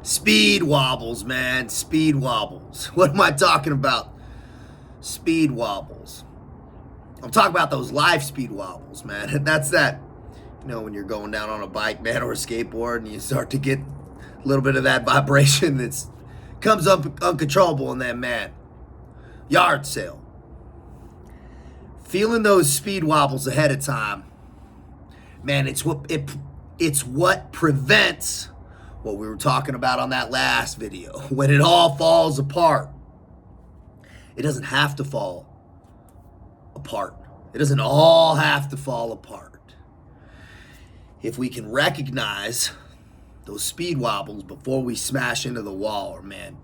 Speed wobbles, man. Speed wobbles. What am I talking about? Speed wobbles. I'm talking about those live speed wobbles, man. That's that, when you're going down on a bike, man, or a skateboard, and you start to get a little bit of that vibration that comes up uncontrollable, and then, man, yard sale. Feeling those speed wobbles ahead of time, man, it's what prevents what we were talking about on that last video. When it all falls apart, it doesn't have to fall apart. It doesn't all have to fall apart. If we can recognize those speed wobbles before we smash into the wall, or, man,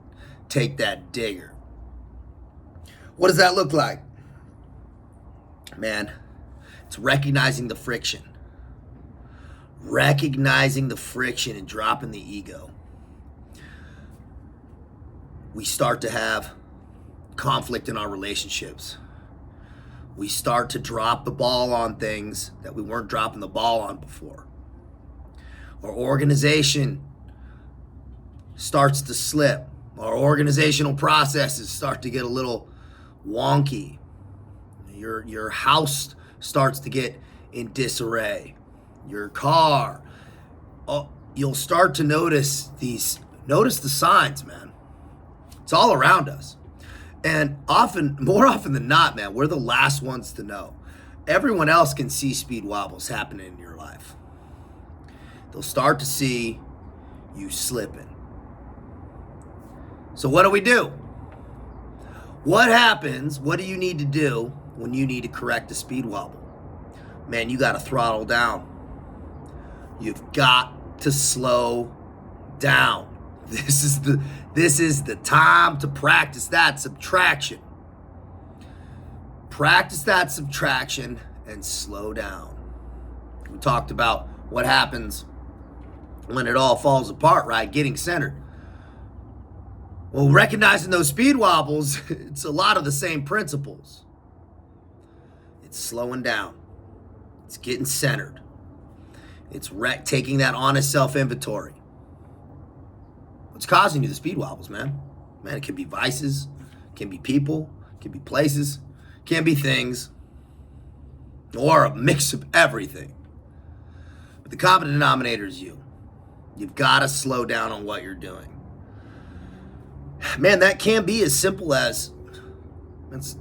take that digger. What does that look like? Man, it's recognizing the friction. Recognizing the friction and dropping the ego. We start to have conflict in our relationships. We start to drop the ball on things that we weren't dropping the ball on before. Our organization starts to slip. Our organizational processes start to get a little wonky. Your house starts to get in disarray. Your car. You'll start to notice the signs, man. It's all around us. And more often than not, man, we're the last ones to know. Everyone else can see speed wobbles happening in your life. They'll start to see you slipping. So what do we do? What happens? What do you need to do when you need to correct a speed wobble? Man, you got to throttle down. You've got to slow down. This is the time to practice that subtraction. Practice that subtraction and slow down. We talked about what happens when it all falls apart, right? Getting centered. Well, recognizing those speed wobbles, it's a lot of the same principles. It's slowing down. It's getting centered. It's taking that honest self-inventory. What's causing you the speed wobbles, man? Man, it can be vices, it can be people, it can be places, it can be things, or a mix of everything. But the common denominator is you. You've got to slow down on what you're doing. Man, that can be as simple as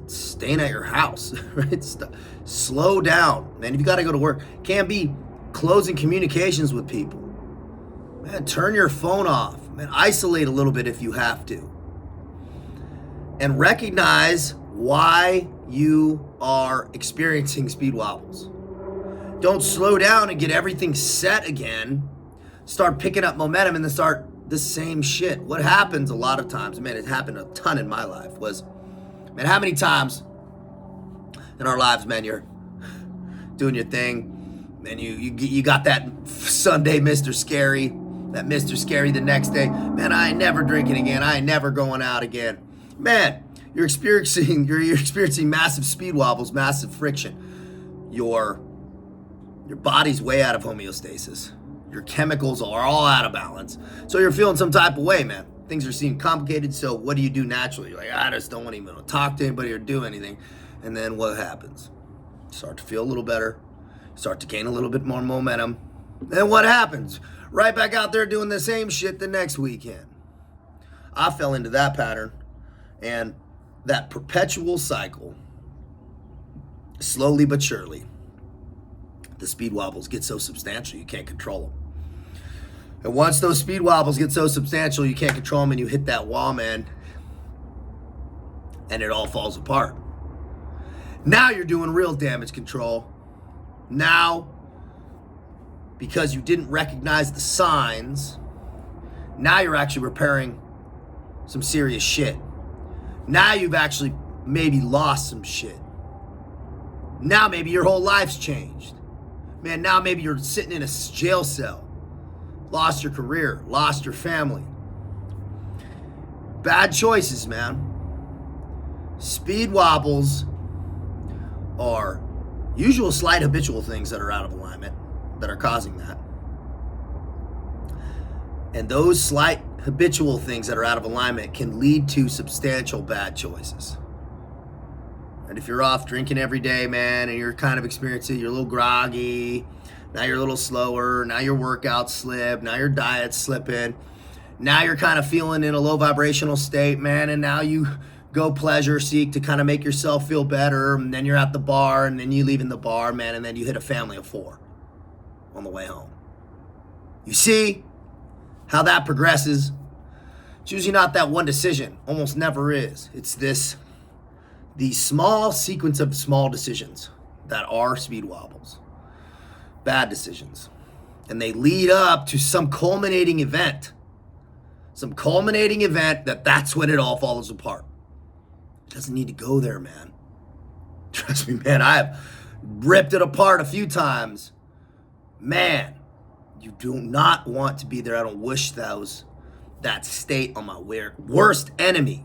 staying at your house, right? Slow down. Man, if you got to go to work, it can be closing communications with people. Man, turn your phone off. Man, isolate a little bit if you have to. And recognize why you are experiencing speed wobbles. Don't slow down and get everything set again. Start picking up momentum and then start the same shit. What happens a lot of times, man, it happened a ton in my life, was, man, how many times in our lives, man, you're doing your thing, and you got that Sunday Mr. Scary, that Mr. Scary the next day, man, I ain't never drinking again, I ain't never going out again. Man, you're experiencing massive speed wobbles, massive friction. Your body's way out of homeostasis. Your chemicals are all out of balance. So you're feeling some type of way, man. Things are seeming complicated, so what do you do naturally? You're like, I just don't want to even talk to anybody or do anything. And then what happens? You start to feel a little better. Start to gain a little bit more momentum. Then what happens? Right back out there doing the same shit the next weekend. I fell into that pattern, and that perpetual cycle, slowly but surely, the speed wobbles get so substantial you can't control them. And once those speed wobbles get so substantial you can't control them and you hit that wall, man, and it all falls apart. Now you're doing real damage control. Now, because you didn't recognize the signs, now you're actually repairing some serious shit. Now you've actually maybe lost some shit. Now maybe your whole life's changed. Man, now maybe you're sitting in a jail cell. Lost your career, lost your family. Bad choices, man. Speed wobbles are usual slight habitual things that are out of alignment that are causing that. And those slight habitual things that are out of alignment can lead to substantial bad choices. And if you're off drinking every day, man, and you're kind of experiencing, you're a little groggy, now you're a little slower, now your workout slip, now your diet's slipping, now you're kind of feeling in a low vibrational state, man, and now you go pleasure seek to kind of make yourself feel better, and then you're at the bar, and then you leave in the bar, man, and then you hit a family of 4 on the way home. You see how that progresses? It's usually not that one decision, almost never is. It's the small sequence of small decisions that are speed wobbles, bad decisions. And they lead up to some culminating event that's when it all falls apart. It doesn't need to go there, man. Trust me, man, I've ripped it apart a few times. Man, you do not want to be there. I don't wish that state on my worst enemy.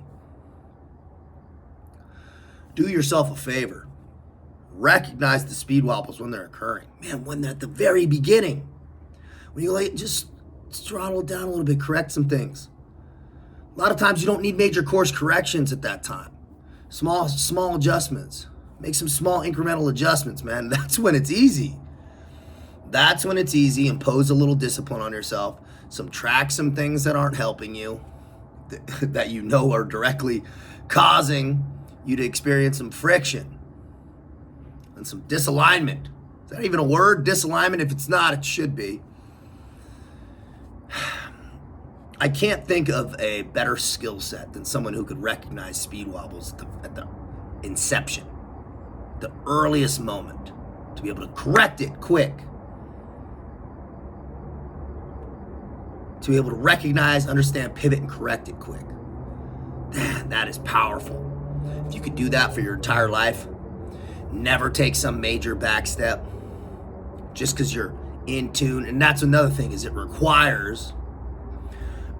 Do yourself a favor. Recognize the speed wobbles when they're occurring. Man, when they're at the very beginning. When you just throttle it down a little bit, correct some things. A lot of times you don't need major course corrections at that time. Small adjustments. Make some small incremental adjustments, man. That's when it's easy. That's when it's easy. Impose a little discipline on yourself. Subtract some things that aren't helping you, that you know are directly causing you to experience some friction and some disalignment. Is that even a word? Disalignment? If it's not, it should be. I can't think of a better skill set than someone who could recognize speed wobbles at the inception, the earliest moment, to be able to correct it quick, to be able to recognize, understand, pivot, and correct it quick. Man, that is powerful. If you could do that for your entire life, never take some major back step just because you're in tune. And that's another thing, is it requires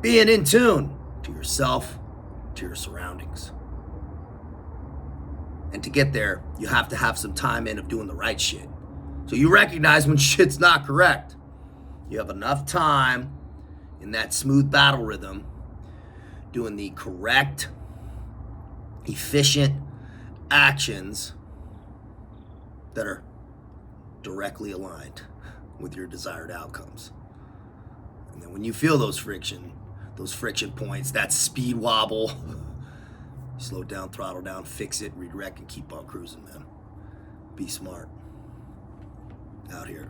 being in tune to yourself, to your surroundings. And to get there, you have to have some time in of doing the right shit. So you recognize when shit's not correct. You have enough time in that smooth battle rhythm doing the correct, efficient actions that are directly aligned with your desired outcomes. And then when you feel those friction points, that speed wobble, slow down, throttle down, fix it, redirect, and keep on cruising, man. Be smart. Out here.